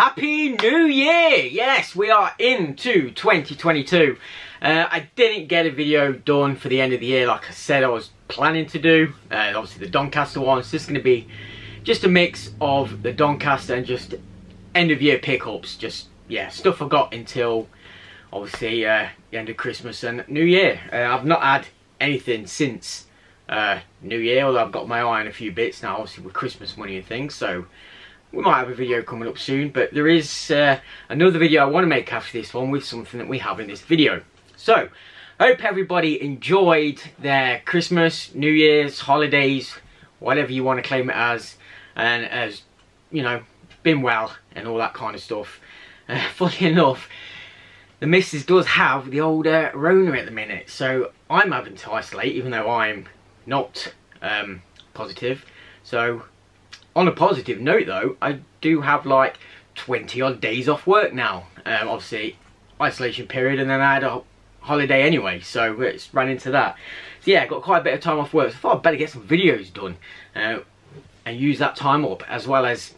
Happy New Year! Yes, we are into 2022. I didn't get a video done for the end of the year like I said I was planning to do. Obviously the Doncaster one, it's just going to be just a mix of the Doncaster and just end of year pickups. Just, yeah, stuff I got until obviously the end of Christmas and New Year. I've not had anything since New Year, although I've got my eye on a few bits now, obviously with Christmas money and things, so we might have a video coming up soon. But there is another video I want to make after this one with something that we have in this video. So I hope everybody enjoyed their Christmas, New Year's, holidays, whatever you want to claim it as, and as you know, been well and all that kind of stuff. Funny enough, the missus does have the old Rona at the minute, so I'm having to isolate even though I'm not positive. So on a positive note though, I do have like 20 odd days off work now. Obviously isolation period, and then I had a holiday anyway, so it's ran into that. So yeah, got quite a bit of time off work, so I thought I'd better get some videos done and use that time up, as well as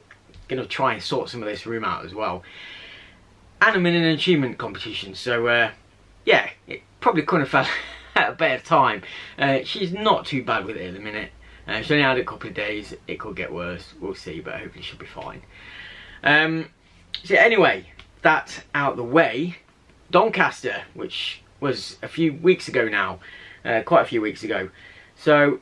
gonna try and sort some of this room out as well. And I'm in an achievement competition, so yeah, it probably couldn't have fell at a better time. She's not too bad with it at the minute. She only had a couple of days. It could get worse, we'll see, but hopefully she'll be fine. So anyway, that's out the way. Doncaster, which was a few weeks ago now, quite a few weeks ago. So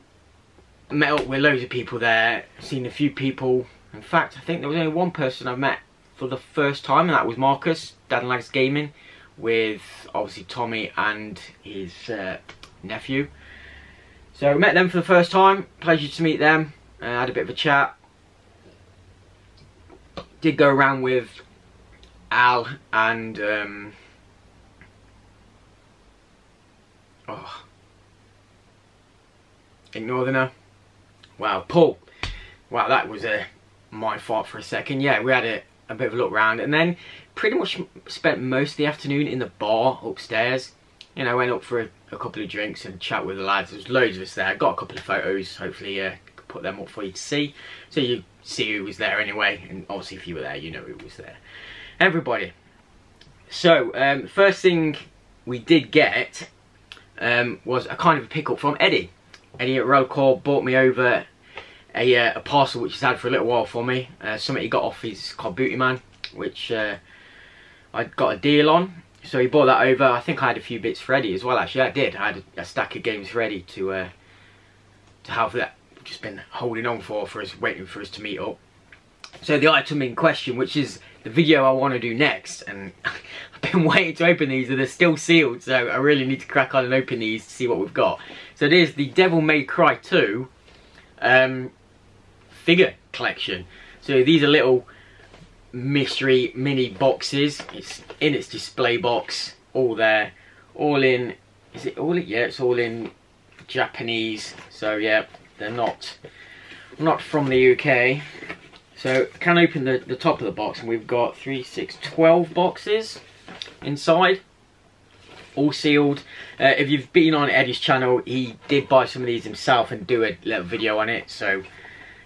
met up with loads of people there, seen a few people. In fact, I think there was only one person I've met for the first time, and that was Marcus, Dad and Lags Gaming, with obviously Tommy and his nephew. So met them for the first time, pleasure to meet them, had a bit of a chat. Did go around with Al and Northerner. Wow, Paul. Wow, that was my fault for a second. Yeah, we had a bit of a look around, and then pretty much spent most of the afternoon in the bar upstairs. You know, went up for a couple of drinks and chat with the lads. There was loads of us there. Got a couple of photos, hopefully could put them up for you to see, so you see who was there anyway, and obviously if you were there you know who was there. Everybody. So first thing we did get was a kind of a pickup from Eddie. Eddie at Rollcore bought me over a parcel which he's had for a little while for me. Something he got off his called Booty Man, which I got a deal on. So he bought that over. I think I had a few bits for Eddie as well, actually. I did. I had a stack of games for Eddie to have that just been holding on for us, waiting for us to meet up. So the item in question, which is the video I want to do next, and I've been waiting to open these and they're still sealed, so I really need to crack on and open these to see what we've got. So it is the Devil May Cry 2 figure collection. So these are little mystery mini boxes. It's in its display box, all there, all in, is it all in, yeah, it's all in Japanese, so yeah, they're not from the UK. So I can open the top of the box, and we've got 3, 6, 12 boxes inside, all sealed. If you've been on Eddie's channel, he did buy some of these himself and do a little video on it, so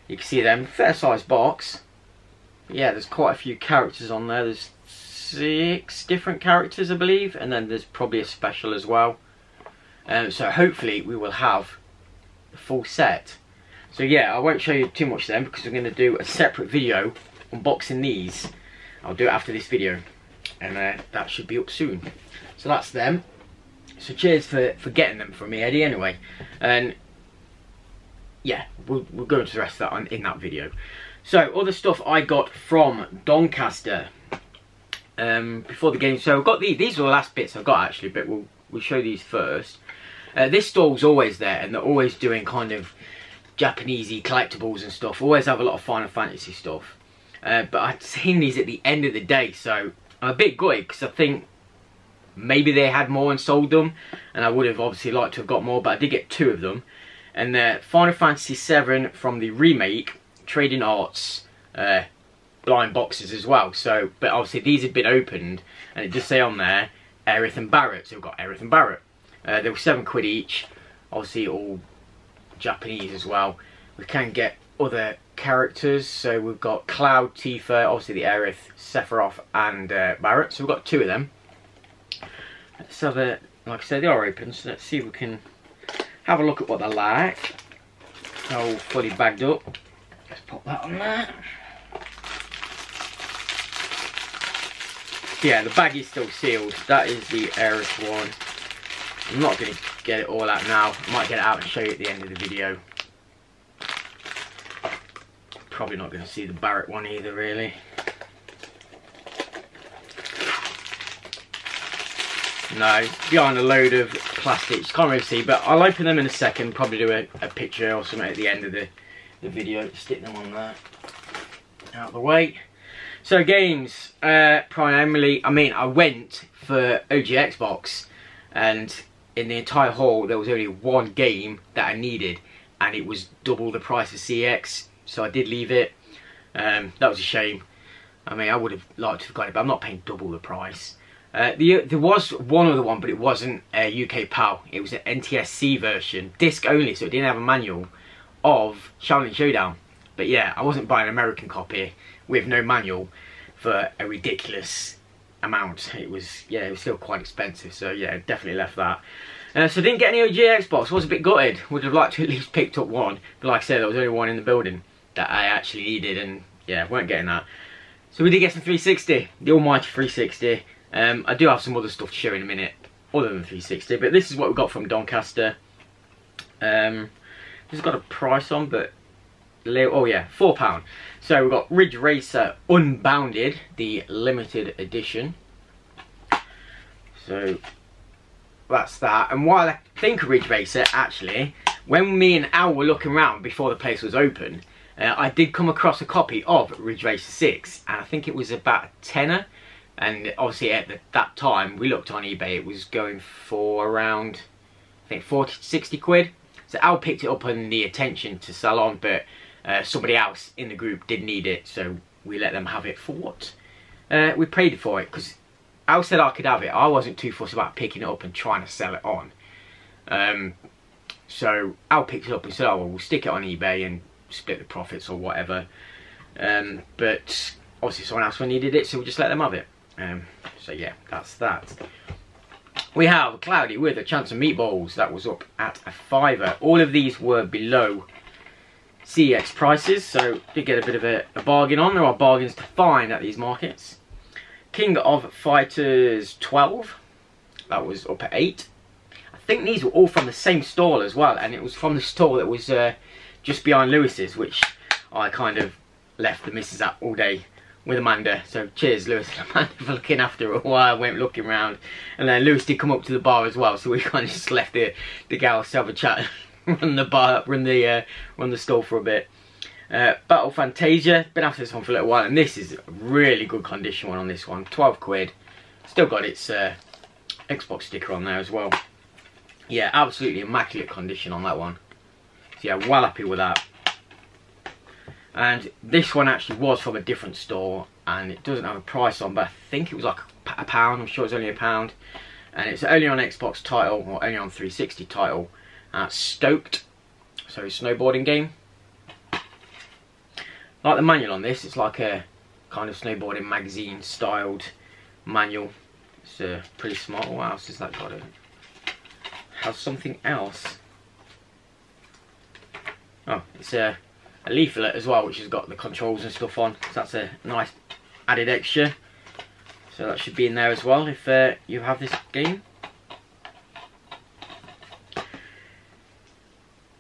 you can see them. Fair size box. Yeah, there's quite a few characters on there. There's 6 different characters, I believe, and then there's probably a special as well. So hopefully we will have the full set. So yeah, I won't show you too much then, because we're going to do a separate video unboxing these. I'll do it after this video, and that should be up soon. So that's them. So cheers for getting them from me, Eddie, anyway. And yeah, we'll go into the rest of that in that video. So other stuff I got from Doncaster before the game. So I've got these are the last bits I've got actually, but we'll show these first. This stall's always there, and they're always doing kind of Japanesey collectibles and stuff. Always have a lot of Final Fantasy stuff. But I'd seen these at the end of the day, so I'm a bit gutted, because I think maybe they had more and sold them, and I would have obviously liked to have got more, but I did get 2 of them. And they're Final Fantasy 7 from the remake, Trading Arts blind boxes as well. So, but obviously these have been opened, and it does say on there Aerith and Barrett. So we've got Aerith and Barrett. They were £7 each, obviously all Japanese as well. We can get other characters. So we've got Cloud, Tifa, obviously the Aerith, Sephiroth and Barret. So we've got 2 of them. Let's have a, like I said, they are open, so let's see if we can have a look at what they're like. All fully bagged up. Let's pop that on there. Yeah, the bag is still sealed. That is the Aerith one. I'm not going to get it all out now. I might get it out and show you at the end of the video. Probably not going to see the Barret one either, really. No, behind a load of plastics. Can't really see, but I'll open them in a second. Probably do a picture or something at the end of the video. Stick them on there. Out of the way. So games, primarily, I mean, I went for OG Xbox, and in the entire haul there was only 1 game that I needed, and it was double the price of CX, so I did leave it. That was a shame. I mean, I would have liked to have got it, but I'm not paying double the price. There was one other one, but it wasn't a UK PAL. It was an NTSC version, disc only, so it didn't have a manual, of Shaolin Showdown. But yeah, I wasn't buying an American copy with no manual for a ridiculous amount. It was, yeah, it was still quite expensive, so yeah, definitely left that. So didn't get any OG Xbox. Was a bit gutted. Would have liked to at least picked up one, but like I said, there was only one in the building that I actually needed, and yeah, weren't getting that. So we did get some 360, the almighty 360. I do have some other stuff to show in a minute, other than 360, but this is what we got from Doncaster. It's got a price on, but oh yeah, £4. So we've got Ridge Racer Unbounded, the limited edition. So that's that. And while I think of Ridge Racer, actually, when me and Al were looking around before the place was open, I did come across a copy of Ridge Racer 6, and I think it was about a tenner. And obviously at that time, we looked on eBay, it was going for around, I think 40 to 60 quid. So Al picked it up on the attention to sell on, but somebody else in the group did need it, so we let them have it for what we paid for it, because Al said I could have it. I wasn't too fussed about picking it up and trying to sell it on. So Al picked it up and said, oh well, we'll stick it on eBay and split the profits or whatever. But obviously someone else needed it, so we just let them have it. So yeah, that's that. We have Cloudy with a Chance of Meatballs. That was up at a £5. All of these were below CEX prices, so did get a bit of a bargain on. There are bargains to find at these markets. King of Fighters 12. That was up at £8. I think these were all from the same stall as well, and it was from the stall that was just behind Lewis's, which I kind of left the missus at all day with Amanda. So cheers Lewis and Amanda for looking after her while I went looking around. And then Lewis did come up to the bar as well, so we kind of just left the gals to have a chat, run the bar, run the stall for a bit. Battle Fantasia, been after this one for a little while, and this is a really good condition one on this one. 12 quid. Still got its Xbox sticker on there as well. Yeah, absolutely immaculate condition on that one. So yeah, well happy with that. And this one actually was from a different store, and it doesn't have a price on, but I think it was like a pound. I'm sure it's only £1, and it's only on Xbox title, or only on 360 title. Stoked, so snowboarding game. Like the manual on this, it's like a kind of snowboarding magazine styled manual. It's pretty smart. What else has that got? It has something else. Oh, it's a leaflet as well, which has got the controls and stuff on, so that's a nice added extra. So that should be in there as well if you have this game.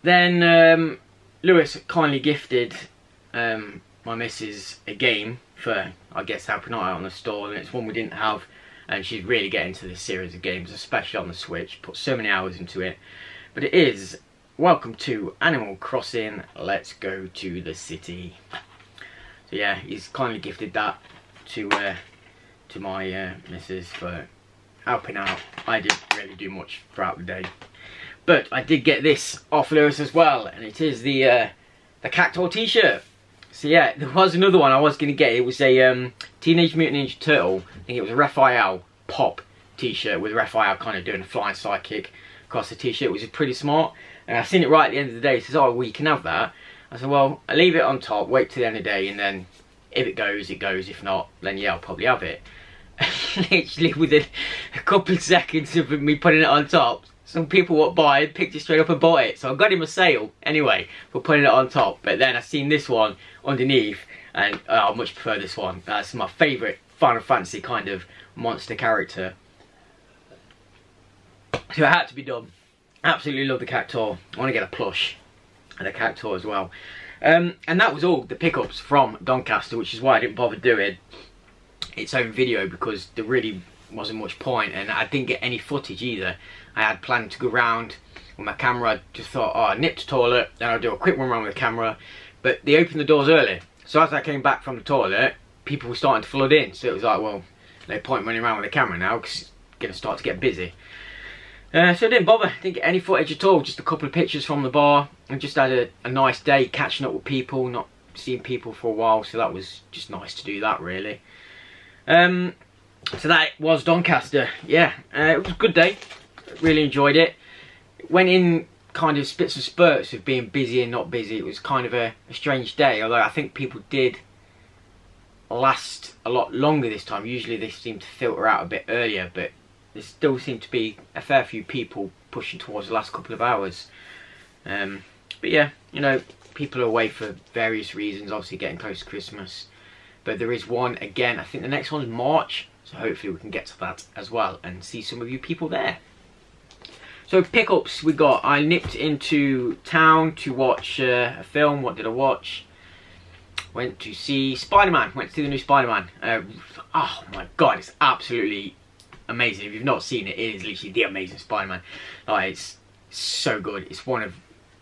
Then Lewis kindly gifted my missus a game for, I guess, helping out on the store, and it's one we didn't have, and she's really getting into this series of games, especially on the Switch. Put so many hours into it. But it is Welcome to Animal Crossing, Let's Go to the City. So yeah, he's kindly gifted that to my missus for helping out. I didn't really do much throughout the day, but I did get this off Lewis as well, and it is the Cactual t-shirt. So yeah, there was another one I was going to get. It was a Teenage Mutant Ninja Turtle, I think it was a Raphael pop t-shirt with Raphael kind of doing a flying sidekick across the t-shirt, which is pretty smart. And I seen it right at the end of the day. It says, oh well, you can have that. I said, well, I'll leave it on top, wait till the end of the day, and then if it goes, it goes. If not, then yeah, I'll probably have it. Literally within a couple of seconds of me putting it on top, some people walked by, picked it straight up and bought it. So I got him a sale anyway for putting it on top. But then I seen this one underneath, and I much prefer this one. That's my favourite Final Fantasy kind of monster character. So it had to be done. Absolutely love the Cactual. I want to get a plush and a Cactual as well. And that was all the pickups from Doncaster, which is why I didn't bother doing its own video, because there really wasn't much point, and I didn't get any footage either. I had planned to go round with my camera. I just thought, oh, I'll nip to toilet, then I'll do a quick run around with the camera. But they opened the doors early, so as I came back from the toilet, people were starting to flood in. So it was like, well, no point running around with the camera now, because it's going to start to get busy. So I didn't bother, didn't get any footage at all, just a couple of pictures from the bar, and just had a nice day catching up with people, not seeing people for a while, so that was just nice to do that, really. So that was Doncaster. Yeah, it was a good day, really enjoyed it. Went in kind of spits and spurts of being busy and not busy. It was kind of a strange day, although I think people did last a lot longer this time. Usually they seem to filter out a bit earlier, but there still seemed to be a fair few people pushing towards the last couple of hours. But yeah, you know, people are away for various reasons, obviously getting close to Christmas. But there is one again, I think the next one's March, so hopefully we can get to that as well and see some of you people there. So pickups we got, I nipped into town to watch a film. What did I watch? Went to see Spider-Man, went to see the new Spider-Man. Oh my god, it's absolutely amazing. If you've not seen it, it is literally the amazing Spider-Man. Like, it's so good. It's one of,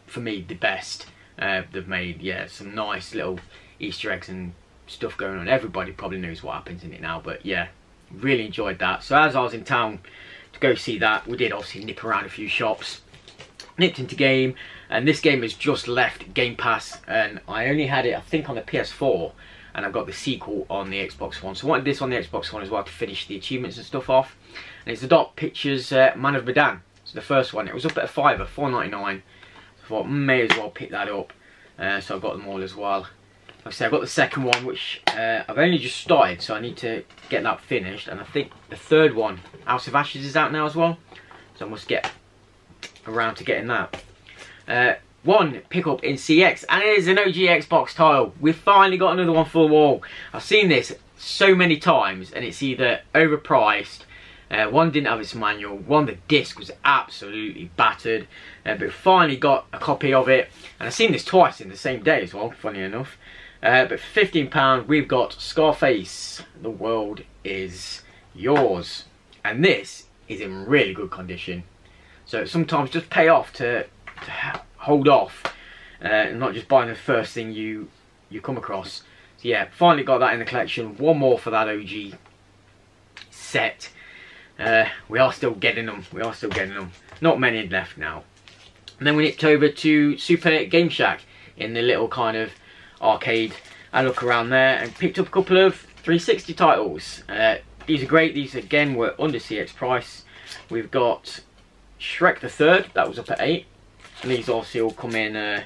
for me, the best they've made. Yeah, some nice little Easter eggs and stuff going on. Everybody probably knows what happens in it now, but yeah, really enjoyed that. So as I was in town to go see that, we did obviously nip around a few shops, nipped into game, and this game has just left Game Pass, and I only had it I think on the PS4, and I've got the sequel on the Xbox One. So I wanted this on the Xbox One as well to finish the achievements and stuff off. And it's the Dot Pictures Man of Medan. So the first one, it was up at a fiver, $4.99. So I thought may as well pick that up. So I got them all as well. Like I say, I've got the second one, which I've only just started, so I need to get that finished. And I think the third one, House of Ashes, is out now as well. So I must get around to getting that. One pickup in CX, and it is an OG Xbox title. We've finally got another one for the wall. I've seen this so many times, and it's either overpriced, one didn't have its manual, one the disc was absolutely battered, but finally got a copy of it. And I've seen this twice in the same day as well, funny enough. But for £15 we've got SCARFACE, The World Is Yours, and this is in really good condition. So sometimes just pay off to hold off and not just buying the first thing you come across. So yeah, finally got that in the collection. One more for that OG set. We are still getting them. We are still getting them. Not many left now. And then we nipped over to Super Game Shack in the little kind of arcade. I look around there and picked up a couple of 360 titles. These are great. These again were under CX price. We've got Shrek the Third, that was up at 8. And these obviously all come in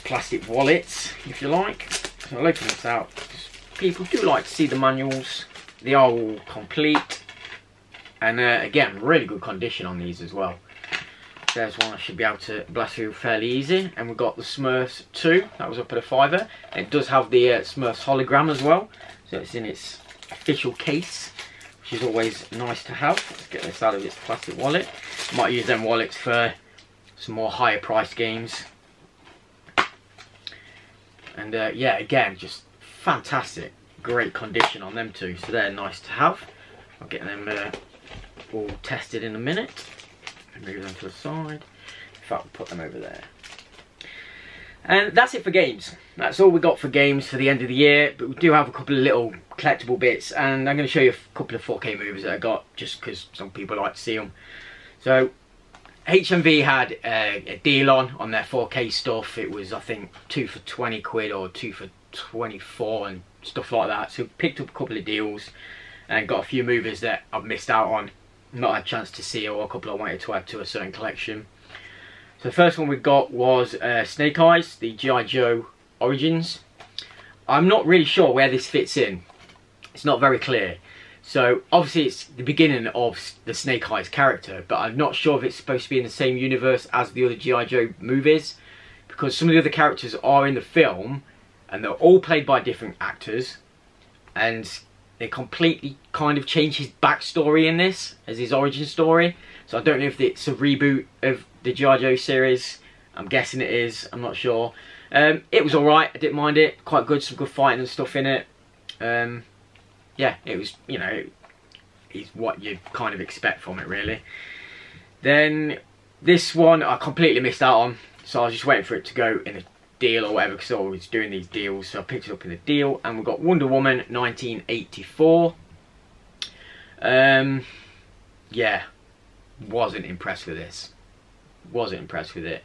plastic wallets, if you like. So I'll open this out. People do like to see the manuals. They are all complete. And again, really good condition on these as well. There's one I should be able to blast through fairly easy. And we've got the Smurfs 2, that was up at a fiver. And it does have the Smurfs hologram as well. So it's in its official case, which is always nice to have. Let's get this out of its plastic wallet. Might use them wallets for some more higher priced games. And yeah, again, just fantastic, great condition on them too. So they're nice to have. I'll get them all tested in a minute. Move them to the side. In fact, we'll put them over there. And that's it for games. That's all we got for games for the end of the year. But we do have a couple of little collectible bits, and I'm going to show you a couple of 4K movies that I got, just because some people like to see them. So HMV had a deal on their 4K stuff. It was, I think, 2 for 20 quid or 2 for 24 and stuff like that. So picked up a couple of deals and got a few movies that I've missed out on, not had a chance to see, or a couple I wanted to add to a certain collection. So the first one we got was Snake Eyes, the G.I. Joe Origins. I'm not really sure where this fits in. It's not very clear. So obviously it's the beginning of the Snake Eyes character, but I'm not sure if it's supposed to be in the same universe as the other G.I. Joe movies, because some of the other characters are in the film and they're all played by different actors, and they completely kind of change his backstory in this as his origin story. So I don't know if it's a reboot of the G.I. Joe series. I'm guessing it is, I'm not sure. It was alright, I didn't mind it, quite good, some good fighting and stuff in it. Yeah, it was, you know, it's what you kind of expect from it, really. Then this one I completely missed out on, so I was just waiting for it to go in a deal or whatever, because I was doing these deals, so I picked it up in a deal, and we've got Wonder Woman 1984. Yeah, wasn't impressed with this. Wasn't impressed with it.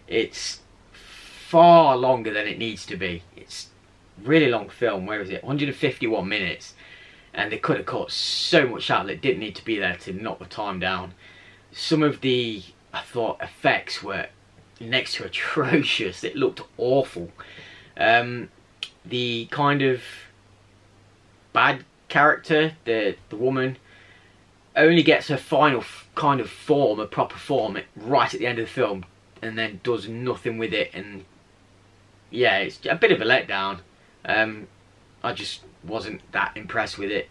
It's far longer than it needs to be. It's a really long film. Where is it? 151 minutes. And they could have cut so much out that didn't need to be there to knock the time down. Some of the, I thought, effects were next to atrocious. It looked awful. The kind of bad character, the woman, only gets her final kind of form, a proper form, right at the end of the film, and then does nothing with it. And yeah, it's a bit of a letdown. I just wasn't that impressed with it.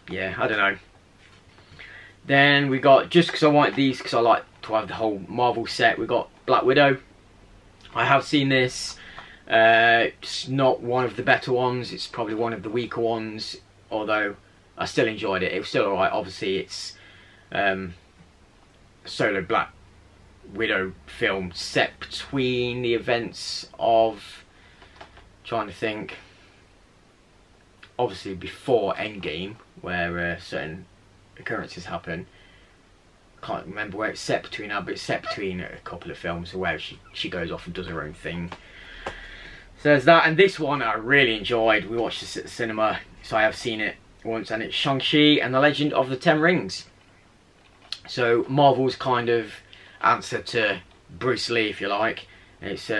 Yeah, I don't know. Then we got, just because I wanted these, because I like to have the whole Marvel set, we got Black Widow. I have seen this. It's not one of the better ones. It's probably one of the weaker ones, although I still enjoyed it. It was still alright. Obviously, it's a solo Black Widow film set between the events of, trying to think, obviously before Endgame, where certain occurrences happen. Can't remember where it's set between now, but it's set between a couple of films where she goes off and does her own thing. So there's that, and this one I really enjoyed. We watched this at the cinema, so I have seen it once, and it's Shang-Chi and the Legend of the Ten Rings. So Marvel's kind of answer to Bruce Lee, if you like. It's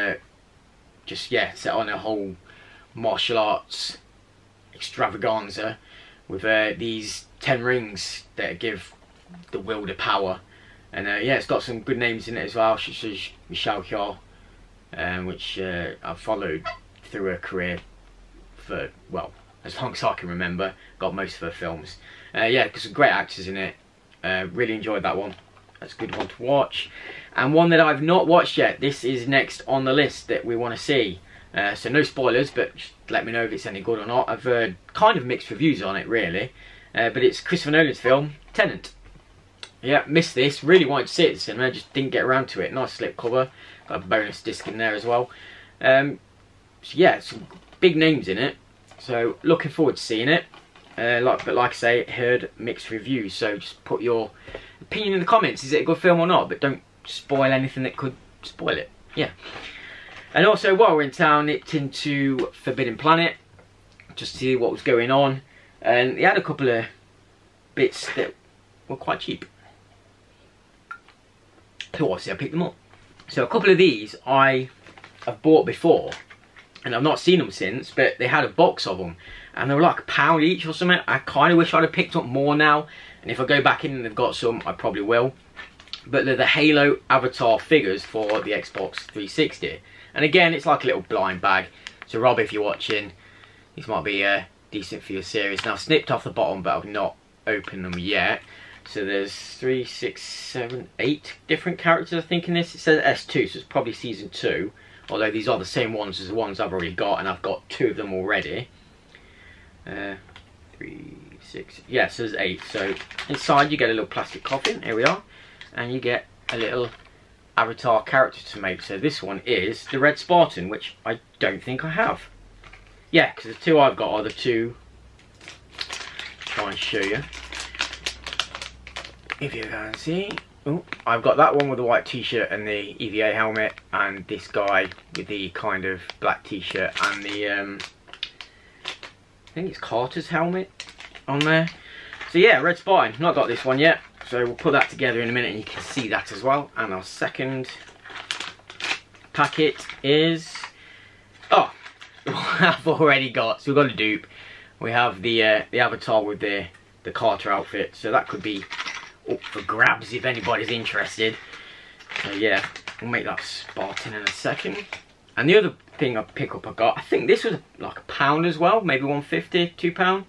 just, yeah, set on a whole martial arts extravaganza with these 10 rings that give the wielder power. And yeah, it's got some good names in it as well, such as Michelle Yeoh, which I've followed through her career for, well, as long as I can remember. Got most of her films. Yeah, because some great actors in it. Really enjoyed that one. That's a good one to watch. And one that I've not watched yet, this is next on the list that we want to see. So no spoilers, but just let me know if it's any good or not. I've heard kind of mixed reviews on it, really. But it's Christopher Nolan's film, Tenant. Yeah, missed this. Really wanted to see it at the cinema, just didn't get around to it. Nice slip cover. Got a bonus disc in there as well. So yeah, some big names in it. So looking forward to seeing it. But like I say, heard mixed reviews. So just put your opinion in the comments. Is it a good film or not? But don't spoil anything that could spoil it. Yeah. And also, while we're in town, nipped into Forbidden Planet just to see what was going on. And they had a couple of bits that were quite cheap. So obviously I picked them up. So a couple of these I have bought before, and I've not seen them since, but they had a box of them, and they were like £1 each or something. I kind of wish I'd have picked up more now, and if I go back in and they've got some, I probably will. But they're the Halo Avatar figures for the Xbox 360. And again, it's like a little blind bag. So Rob, if you're watching, this might be decent for your series. Now I've snipped off the bottom, but I've not opened them yet. So there's 3, 6, 7, 8 different characters I think in this. It says S2, so it's probably season 2. Although these are the same ones as the ones I've already got, and I've got 2 of them already. 3, 6, yeah, so there's 8. So inside you get a little plastic coffin, here we are. And you get a little Avatar character to make. So this one is the Red Spartan, which I don't think I have. Yeah, because the 2 I've got are the 2. Try and show you. If you can see, oh, I've got that one with the white t-shirt and the EVA helmet, and this guy with the kind of black t-shirt and the I think it's Carter's helmet on there. So yeah, red spine, not got this one yet, so we'll put that together in a minute and you can see that as well. And our second packet is, oh, I've already got, so we've got a dupe. We have the avatar with the Carter outfit, so that could be up for grabs if anybody's interested. So yeah, we'll make that Spartan in a second. And the other thing I got, I think this was like £1 as well, maybe 150, £2.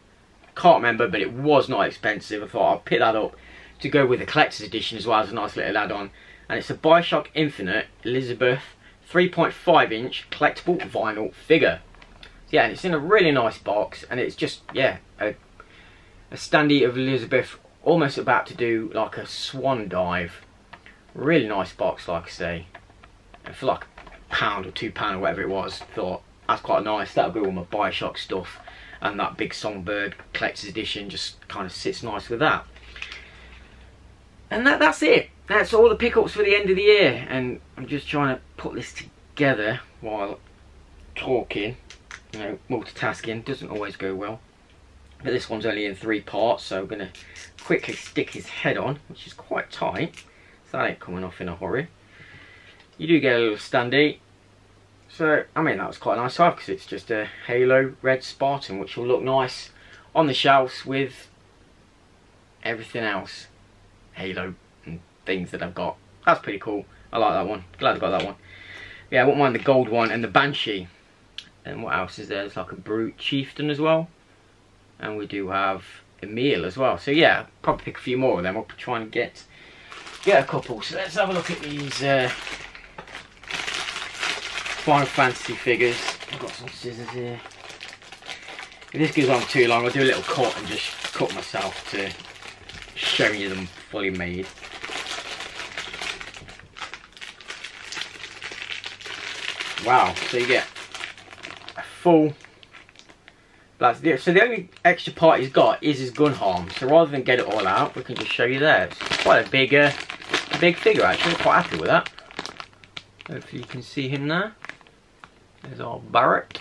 Can't remember, but it was not expensive. I thought I'd pick that up to go with the collector's edition as well as a nice little add-on. And it's a Bioshock Infinite Elizabeth 3.5 inch collectible vinyl figure. So yeah, and it's in a really nice box, and it's just, yeah, a standee of Elizabeth almost about to do like a swan dive. Really nice box, like I say. And for like £1 or £2 or whatever it was, thought that's quite nice. That'll go with my Bioshock stuff. And that big Songbird collector's edition just kind of sits nice with that. And that's it. That's all the pickups for the end of the year. And I'm just trying to put this together while talking. You know, multitasking doesn't always go well. But this one's only in 3 parts, so I'm going to quickly stick his head on, which is quite tight. So that ain't coming off in a hurry. You do get a little standee. So, I mean, that was quite nice to have because it's just a Halo red Spartan, which will look nice on the shelves with everything else. Halo and things that I've got. That's pretty cool. I like that one. Glad I got that one. Yeah, I wouldn't mind the gold one and the Banshee. And what else is there? There's like a Brute Chieftain as well. And we do have Emil as well. So yeah, probably pick a few more of them. I'll try and get a couple. So let's have a look at these Final Fantasy figures. I've got some scissors here. If this goes on too long, I'll do a little cut and just cut myself to show you them fully made. Wow, so you get a full blast. So the only extra part he's got is his gun harm. So rather than get it all out, we can just show you there. It's quite a big figure actually. I'm quite happy with that. Hopefully you can see him there. There's our Barrett.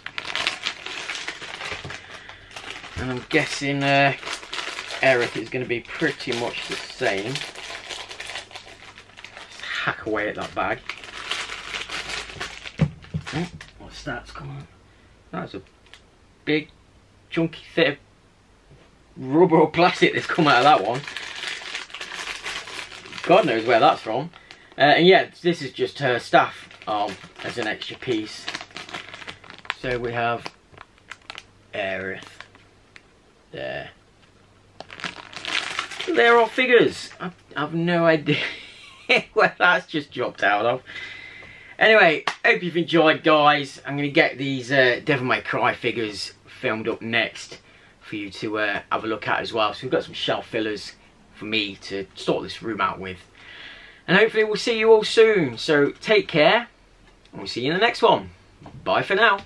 And I'm guessing Eric is going to be pretty much the same. Just hack away at that bag. Oh, what's that's come on? That's a big chunky thick rubber or plastic that's come out of that one. God knows where that's from. And yeah, this is just her staff arm as an extra piece. So we have Aerith there. So they're all figures. I have no idea where that's just dropped out of. Anyway, hope you've enjoyed, guys. I'm going to get these Devil May Cry figures filmed up next for you to have a look at as well. So we've got some shelf fillers for me to sort this room out with. And hopefully we'll see you all soon. So take care, and we'll see you in the next one. Bye for now.